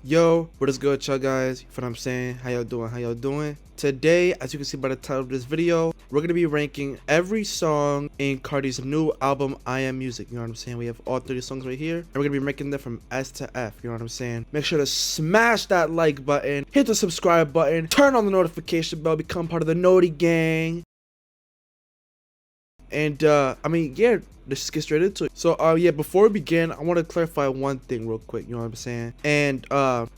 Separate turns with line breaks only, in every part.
Yo, what is good, y'all guys? You know what I'm saying? How y'all doing? How y'all doing? Today, as you can see by the title of this video, we're gonna be ranking every song in Carti's new album, I Am Music. You know what I'm saying? We have all 30 songs right here, and we're gonna be ranking them from S to F. You know what I'm saying? Make sure to smash that like button, hit the subscribe button, turn on the notification bell, become part of the Noti gang. And yeah, let's just get straight into it. So yeah, before we begin, I want to clarify one thing real quick, you know what I'm saying? And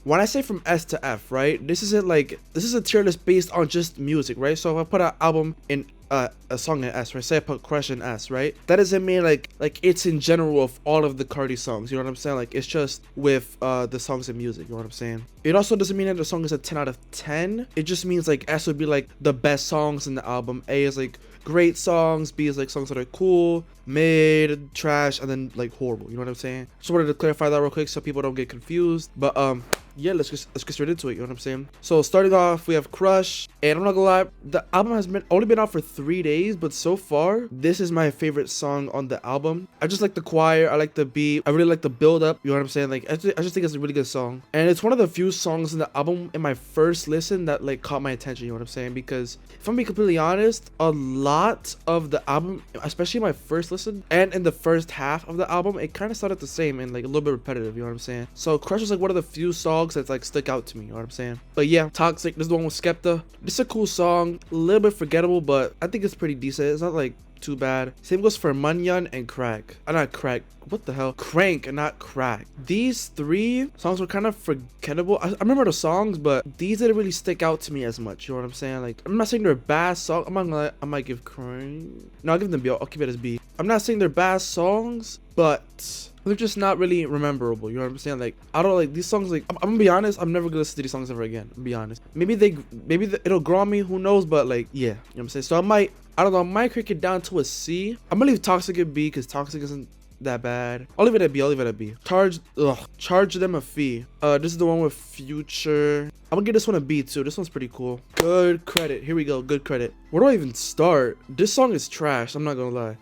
when I say from S to F, right, this is a tier list based on just music, right? So if I put an album in a song in S, right, say I put Crush in S, right, that doesn't mean like it's in general of all of the Carti songs, you know what I'm saying? Like it's just with the songs and music, you know what I'm saying? It also doesn't mean that the song is a 10 out of 10. It just means like S would be like the best songs in the album, A is like great songs, B is like songs that are cool, mid, trash, and then like horrible, you know what I'm saying? Just wanted to clarify that real quick so people don't get confused. But yeah, let's get straight into it, you know what I'm saying? So starting off, we have Crush, and I'm not gonna lie, the album has only been out for 3 days, but so far this is my favorite song on the album. I just like the choir, I like the beat, I really like the build up, you know what I'm saying? Like I just think it's a really good song, and it's one of the few songs in the album in my first listen that like caught my attention, you know what I'm saying? Because if I'm being completely honest, a lot of the album, especially my first listen and in the first half of the album, it kind of started the same and like a little bit repetitive, you know what I'm saying? So Crush was like one of the few songs that's like stuck out to me, you know what I'm saying? But yeah, Toxic, this is the one with Skepta. This is a cool song, a little bit forgettable, but I think it's pretty decent. It's not like too bad. Same goes for Munyon and Crack. Not Crack. What the hell? Crank and not Crack. These 3 songs were kind of forgettable. I remember the songs, but these didn't really stick out to me as much. You know what I'm saying? Like, I'm not saying they're bad songs. I might give Crank. No, I'll give them B. I'll keep it as B. I'm not saying they're bad songs, but they're just not really rememberable, you know what I'm saying? Like, I don't like these songs. Like, I'm gonna be honest, I'm never gonna listen to these songs ever again. I'll be honest. Maybe it'll grow on me, who knows? But like, yeah, you know what I'm saying? So I don't know, I might crank it down to a C. I'm gonna leave Toxic at B because Toxic isn't that bad. I'll leave it at B. Charge them a fee. This is the one with Future. I'm gonna give this one a B too. This one's pretty cool. Good credit. Here we go. Good credit. Where do I even start? This song is trash, I'm not gonna lie.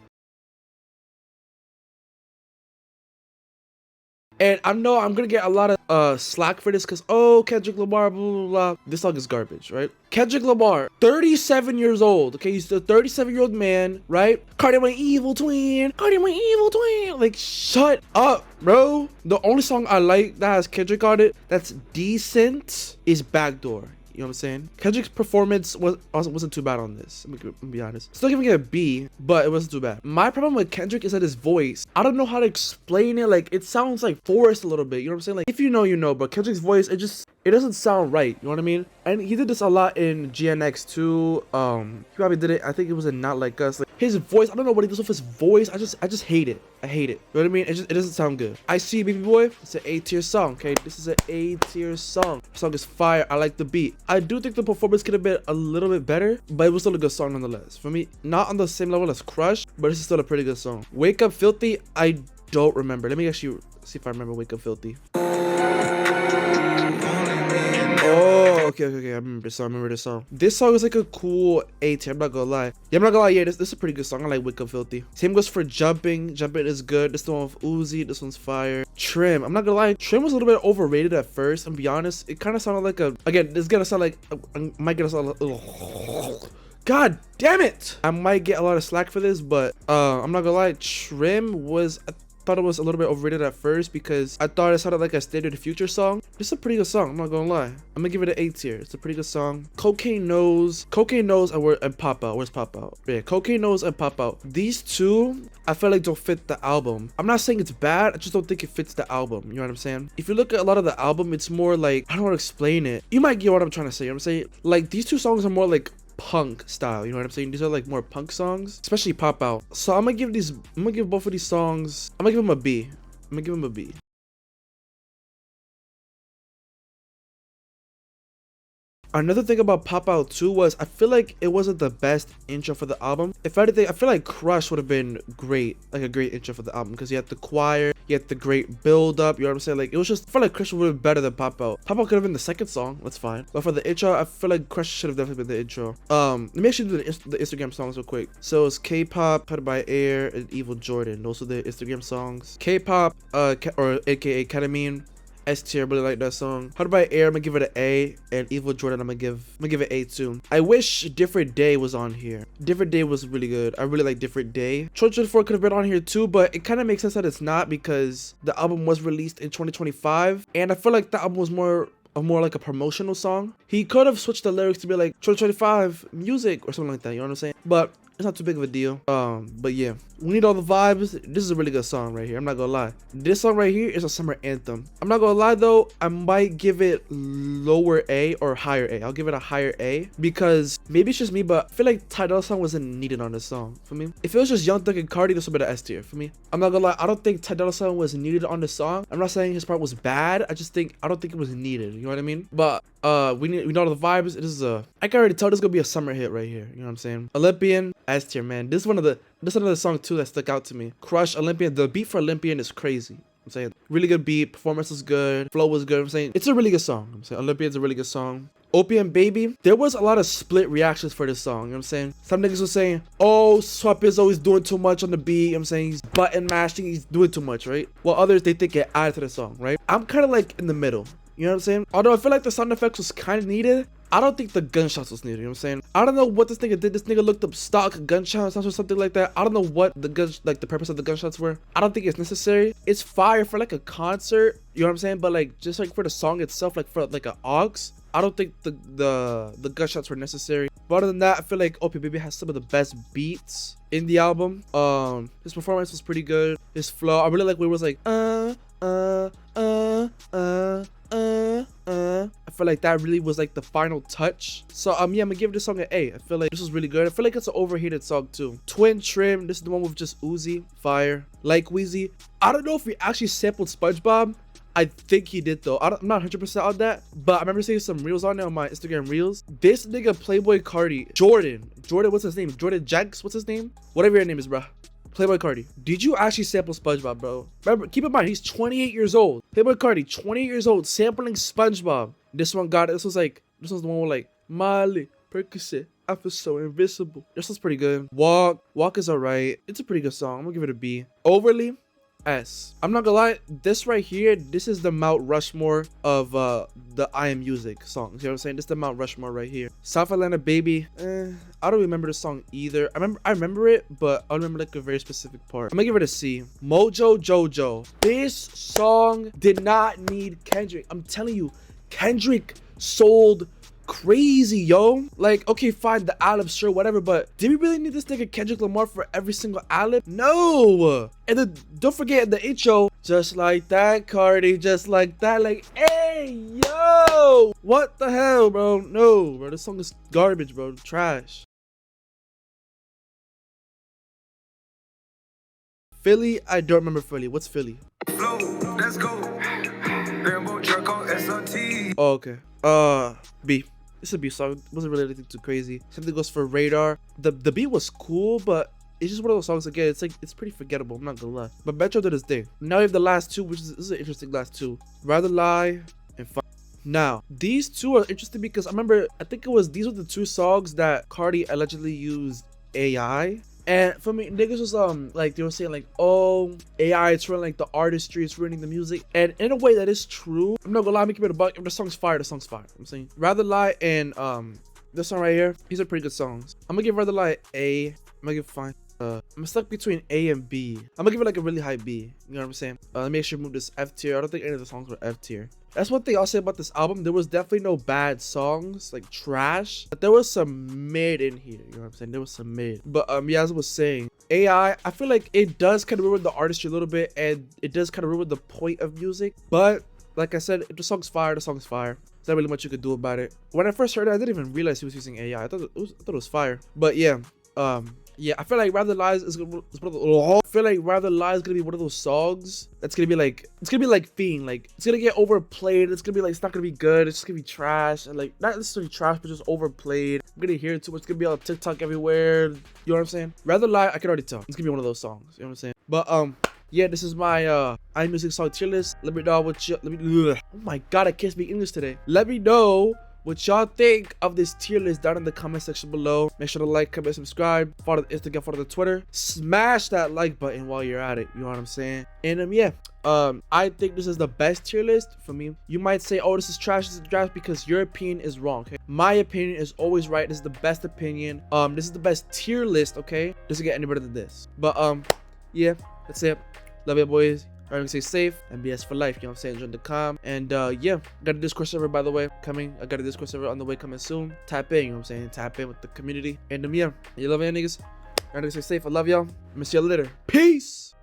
And I know I'm gonna get a lot of slack for this because, oh, Kendrick Lamar, blah, blah, blah. This song is garbage, right? Kendrick Lamar, 37 years old, okay? He's a 37-year-old man, right? Carti, my evil twin. Carti, my evil twin. Like, shut up, bro. The only song I like that has Kendrick on it that's decent is Backdoor. You know what I'm saying? Kendrick's performance wasn't too bad on this. I'm gonna be honest. Still giving it a B, but it wasn't too bad. My problem with Kendrick is that his voice, I don't know how to explain it. Like, it sounds like forced a little bit. You know what I'm saying? Like, if you know, you know. But Kendrick's voice, it doesn't sound right. You know what I mean? And he did this a lot in GNX too. He probably did it. I think it was in Not Like Us. Like, his voice, I don't know what he does with his voice. I just hate it. I hate it. You know what I mean? It doesn't sound good. I See Baby Boy. It's an A tier song. Okay, this is an A tier song. The song is fire. I like the beat. I do think the performance could have been a little bit better, but it was still a good song nonetheless. For me, not on the same level as Crush, but this is still a pretty good song. Wake Up Filthy, I don't remember. Let me actually see if I remember Wake Up Filthy. Oh, okay. I remember this song. This song is like a cool A tier. I'm not gonna lie. Yeah, this is a pretty good song. I like Wake Up Filthy. Same goes for Jumping. Jumping is good. This is the one with Uzi. This one's fire. Trim. I'm not gonna lie. Trim was a little bit overrated at first. I'm be honest. It kind of sounded like again, this is gonna sound like, I might get a God damn it. I might get a lot of slack for this, but I'm not gonna lie. Trim was, I thought it was a little bit overrated at first because I thought it sounded like a standard Future song. This is a pretty good song, I'm not gonna lie. I'm gonna give it an A tier. It's a pretty good song. Cocaine Nose and Pop Out. Where's Pop Out? Yeah, Cocaine Nose and Pop Out. These 2 I feel like don't fit the album. I'm not saying it's bad, I just don't think it fits the album. You know what I'm saying? If you look at a lot of the album, it's more like, I don't know how to explain it. You might get what I'm trying to say. You know what I'm saying? Like, these 2 songs are more like punk style, you know what I'm saying? These are like more punk songs, especially Pop Out. So I'm gonna give both of these songs, I'm gonna give them a B. Another thing about Pop Out 2 was I feel like it wasn't the best intro for the album. If anything, I feel like Crush would have been great, like a great intro for the album, because you had the choir, you had the great build up, you know what I'm saying? Like, it was just, I feel like Crush would have been better than Pop Out. Pop Out could have been the second song, that's fine. But for the intro, I feel like Crush should have definitely been the intro. Let me actually do the Instagram songs real quick. So it's K-Pop, Cut by Air, and Evil Jordan. Those are the Instagram songs. K-Pop, or aka Ketamine, S tier. Really like that song. How about Air? I'm gonna give it an A. And Evil Jordan, I'm gonna give it A too. I wish Different Day was on here. Different Day was really good. I really like Different Day. 2024 could have been on here too, but it kind of makes sense that it's not because the album was released in 2025, and I feel like the album was more like a promotional song. He could have switched the lyrics to be like 2025 music or something like that, you know what I'm saying? But it's not too big of a deal. But yeah, we need all the vibes. This is a really good song right here. I'm not gonna lie. This song right here is a summer anthem. I'm not gonna lie though, I might give it lower A or higher A. I'll give it a higher A because maybe it's just me, but I feel like Ty Dolla $ign wasn't needed on this song for me. If it was just Young Thug and Carti, this would be the S tier for me. I'm not gonna lie, I don't think Ty Dolla $ign was needed on this song. I'm not saying his part was bad. I don't think it was needed. You know what I mean? But we know the vibes. This is I can already tell this is gonna be a summer hit right here. You know what I'm saying? Olympian, S tier, man. This is another song too that stuck out to me. Crush, Olympian. The beat for Olympian is crazy. I'm saying really good beat, performance was good, flow was good. I'm saying it's a really good song. I'm saying Olympian's a really good song. Opium Baby, there was a lot of split reactions for this song. You know what I'm saying? Some niggas were saying, oh, Swap is always doing too much on the beat. You know what I'm saying? He's button mashing, he's doing too much, right? While others, they think it added to the song, right? I'm kind of like in the middle. You know what I'm saying? Although I feel like the sound effects was kind of needed, I don't think the gunshots was needed. You know what I'm saying? I don't know what this nigga did. This nigga looked up stock gunshots or something like that. I don't know what the the purpose of the gunshots were. I don't think it's necessary. It's fire for like a concert. You know what I'm saying? But like just like for the song itself, like for like an aux, I don't think the gunshots were necessary. But other than that, I feel like Opium Baby has some of the best beats in the album. His performance was pretty good. His flow, I really like where it was like I feel like that really was like the final touch. So yeah, I'm gonna give this song an A. I feel like this was really good. I feel like it's an overhated song too. Twin Trim, this is the one with just Uzi, fire. Like Weezy, I don't know if he actually sampled SpongeBob. I think he did though. I'm not 100% on that, but I remember seeing some reels on it on my Instagram reels. This nigga Playboi Carti, Jordan, what's his name? Jordan Jenks, what's his name? Whatever your name is, bro. Playboi Carti, did you actually sample SpongeBob, bro? Remember, keep in mind, he's 28 years old. Playboi Carti, 28 years old, sampling SpongeBob. This one got it. This was the one with like, Molly, Percocet, I feel so invisible. This was pretty good. Walk is alright. It's a pretty good song. I'm gonna give it a B. Overly, S. I'm not gonna lie, this right here, this is the Mount Rushmore of the I Am Music songs. You know what I'm saying? This is the Mount Rushmore right here. South Atlanta Baby, I don't remember the song either. I remember it, but I remember like a very specific part. I'm gonna give it a C. Mojo Jojo. This song did not need Kendrick. I'm telling you, Kendrick sold crazy, yo. Like, okay, fine, the ad-lib, sure, whatever, but did we really need this nigga Kendrick Lamar for every single ad-lib? No. And then don't forget the intro, just like that, Carti, just like that, like, hey, yo, what the hell, bro? No, bro, this song is garbage, bro, trash. Philly, I don't remember Philly. What's Philly?
Flow, let's go. Rambo truck on SRT.
Oh, okay. B. It's a B song. It wasn't really anything too crazy. Something goes for Radar. The beat was cool, but it's just one of those songs again. It's like it's pretty forgettable. I'm not gonna lie. But Metro did his thing. Now we have the last two, which is this is an interesting last two. Rather Lie and Fun. Now these two are interesting because I think these were the two songs that Carti allegedly used AI. And for me, niggas was like they were saying like, oh, AI, it's ruining like the artistry, it's ruining the music. And in a way that is true. I'm not gonna lie, I'm gonna give it a buck. If the song's fire, the song's fire. I'm saying Rather Lie and this song right here, these are pretty good songs. I'm gonna give Rather Lie A. I'm gonna give fine. I'm stuck between A and B. I'm gonna give it like a really high B. You know what I'm saying? Let me actually move this F tier. I don't think any of the songs were F tier. That's one thing I'll say about this album. There was definitely no bad songs, like trash, but there was some mid in here. You know what I'm saying? There was some mid. But yeah, as I was saying, AI, I feel like it does kind of ruin the artistry a little bit, and it does kind of ruin the point of music. But like I said, if the song's fire, the song's fire. There's not really much you could do about it. When I first heard it, I didn't even realize he was using AI. I thought it was fire. But yeah, yeah, I feel like Rather Lies is gonna be one of those songs that's gonna be like, it's gonna be like Fiend, like it's gonna get overplayed. It's gonna be like, it's not gonna be good. It's just gonna be trash, and like not necessarily trash, but just overplayed. I'm gonna hear it too much. It's gonna be on TikTok everywhere. You know what I'm saying? Rather Lie, I can already tell. It's gonna be one of those songs. You know what I'm saying? But yeah, this is my iMusic song tier list. Let me know what you. Oh my god, I can't speak English today. Let me know what y'all think of this tier list down in the comment section below. Make sure to like, comment, subscribe, follow the Instagram, follow the Twitter. Smash that like button while you're at it. You know what I'm saying? And yeah, I think this is the best tier list for me. You might say, oh, this is trash, this is trash, because your opinion is wrong, okay? My opinion is always right. This is the best opinion. This is the best tier list, okay? Doesn't get any better than this. But yeah, that's it. Love you, boys. Alright, stay safe and BS for life, you know what I'm saying? Join the com. And yeah, got a Discord server, by the way, coming. I got a Discord server on the way, coming soon. Tap in, you know what I'm saying? Tap in with the community. And yeah, you love y'all niggas. Alright, stay safe. I love y'all. I'm gonna see y'all later. Peace.